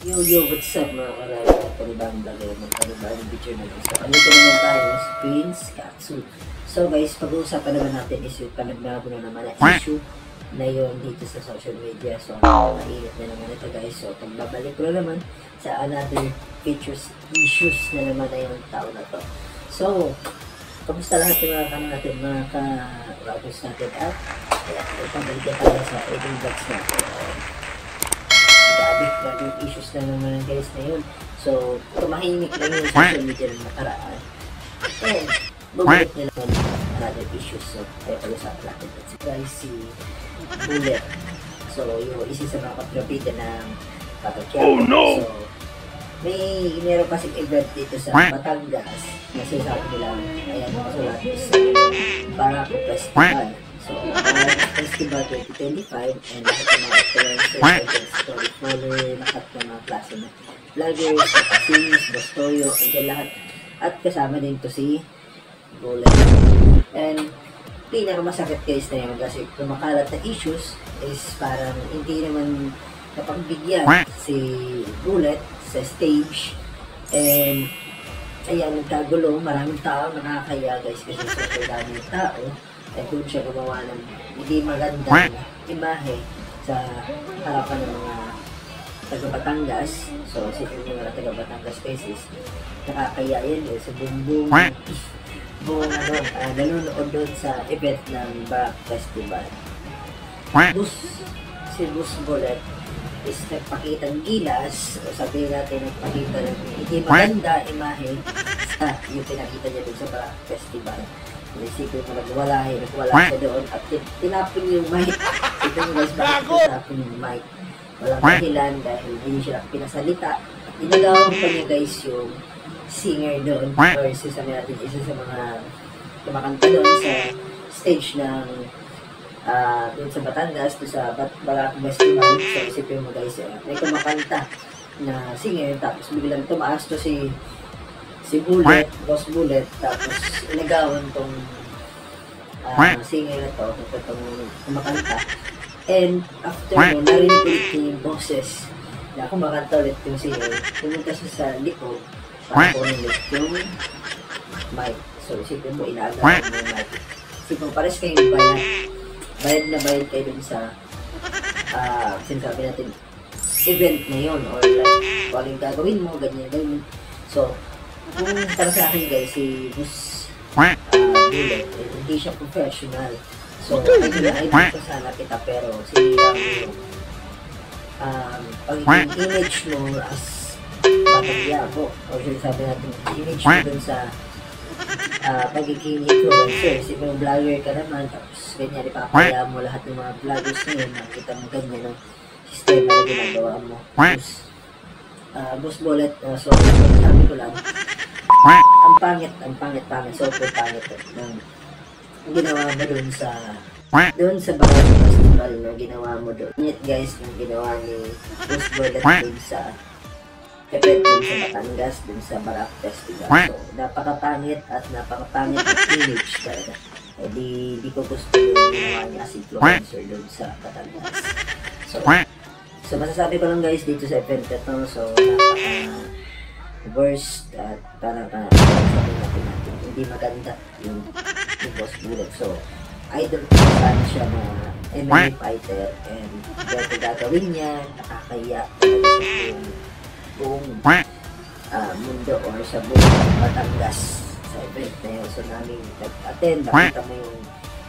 Yo, what's up mga karami? Panibang vlogger, panibang video na guys. So, andito naman tayo sa Prince Katsu. So guys, pag-uusapan naman natin is yung panagbago na naman na issue na yun dito sa social media. So, mainit na naman ito guys. So, pagbabalik ko na naman sa another issues na naman na yung taon na to. So, kamusta lahat yung mga kanang natin, mga ka-rappers natin at pabalik na tayo sa 18 vlogs natin. Grabe issues na naman guys na yun. So, tumahimik lang yung social media ng nakaraan. And, bumalik na naman another issues. So, kaya pag-usapan natin. Si guys, si Bullet. So, yung isa sa mga kontrabida ng Patakyan. Oh no! So, meron kasing event dito sa Batangas na sinasabi nila, ayan, nakasulat sa Barako Festival. So, Festival 2025 and lahat ng mga influencers, storyteller, lahat ng mga klase na vloggers, kasinis, bastoyo, andyan lahat. At kasama din to si Bullet. And pinakamasakit guys na yun kasi kumakalat na issues is parang hindi naman napagbigyan si Bullet sa stage. And ayan, nagkagulo, maraming tao, nakakaya guys kasi sobrang daming tao. At doon siya gumawa ng hindi magandang imahe sa harapan ng mga taga-Batangas. So, sipin yung mga taga-Batangas faces. Nakakaya yan sa buong nanonood doon sa event ng Barako Festival. Si Boss Bullet is nagpakitang gilas, o sabihin natin nagpakita ng hindi maganda imahe sa yung pinakita niya doon sa Barako Festival. Isipin mo nagwala siya doon at tinapin yung mic. Ito yung guys, bakit tinapin yung mic? Walang kahilan dahil hindi siya pinasalita. Inagawan pa niya guys yung singer doon or isa sa mga kumakanta doon sa stage ng doon sa Batangas, doon sa Barako Festival. So isipin mo guys, may kumakanta na singer tapos biglang tumaas to si Bullet, Boss Bullet, tapos inagawan tong singer na to, itong kumakanta. And after mo, narinig ulit yung boses na kumakanta ulit yung singer, pumunta siya sa likod para kunin ulit yung mic. So isipin mo, inaagawan mo yung mic. Isipin mo, pares kayong bayad na bayad kayo dun sa sinasabi natin event na yun, or like, kung anong gagawin mo, ganyan. So, kung para sa akin guys, si Boss Bullet, hindi siya professional. So, idol ko sana kita, pero sinirang pagiging image mo as Batang-Quiapo, o sabi natin, image mo dun sa pagiging influencer. Si mga vlogger ka naman, tapos ganyan, ipapaya mo lahat ng mga vloggers ngayon, nakita mo ganyan ng sistema na ginagawa mo. Boss Bullet, so sabi ko lang, ang pangit, sobrang pangit ng ginawa mo doon sa Barako Festival na ginawa mo doon. Pangit guys, yung ginawa ni Boss Bullet doon sa event doon sa Batangas, doon sa Barako Festival. So, napakapangit at napakapangit na image talaga. Eh, di ko gusto yung ginawa niya as influencer doon sa Batangas. So masasabi ko lang guys dito sa event na to, so worst at parang sabi natin hindi maganda yung Boss Bullet. So idol ko sana siya na MMA fighter, and dahil gagawin niya, nakakaya talaga sa buong mundo or sa buong Batangas sa event na yun. So namin nag-attend, nakita mo yung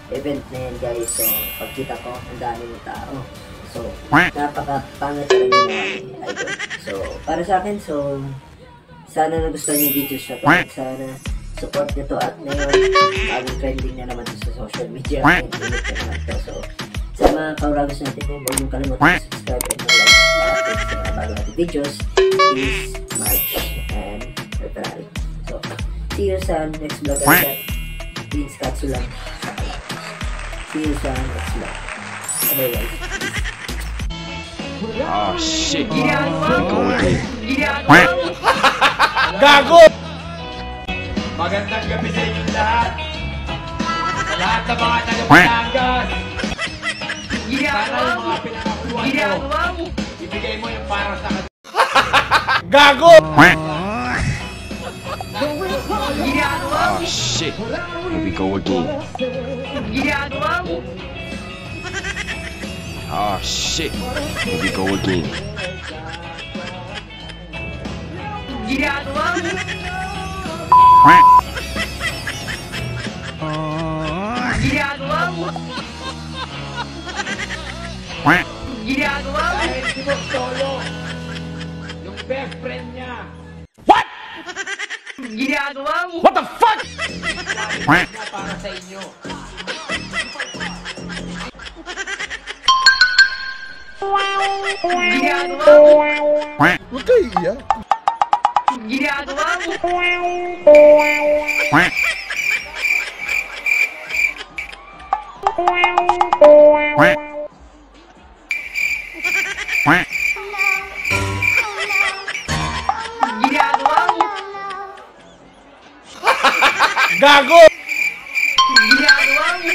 event na yun guys. So pagkita ko, ang daming tao. So, napaka-pangit talaga yung mga idol. So, para sa akin, so, sana nagustuhan yung videos na to. Sana support nyo to, at ngayon, bagong trending na naman sa social media. And init na naman to. So, sa mga kauragos natin, huwag nyo kalimutan subscribe and like sa bago natin videos. Is March and February. So, see you sa next vlog. Prince Katsu lang. See you sa next vlog. Bye guys. Oh shit. Gago! Magandang gabi sa inyong lahat. Sa lahat ng mga taga-Batangas. Sana yung mga pinakakuha mo, ibigay mo yung para sa Gago! Oh shit. Here we go again. Oh shit. Here we go again. Dahil si Bob Solo, yung best friend niya. What? What the fuck? Sabi niya para sa inyo. Huwag kayo iiyak. Gago! Ginagawa mo!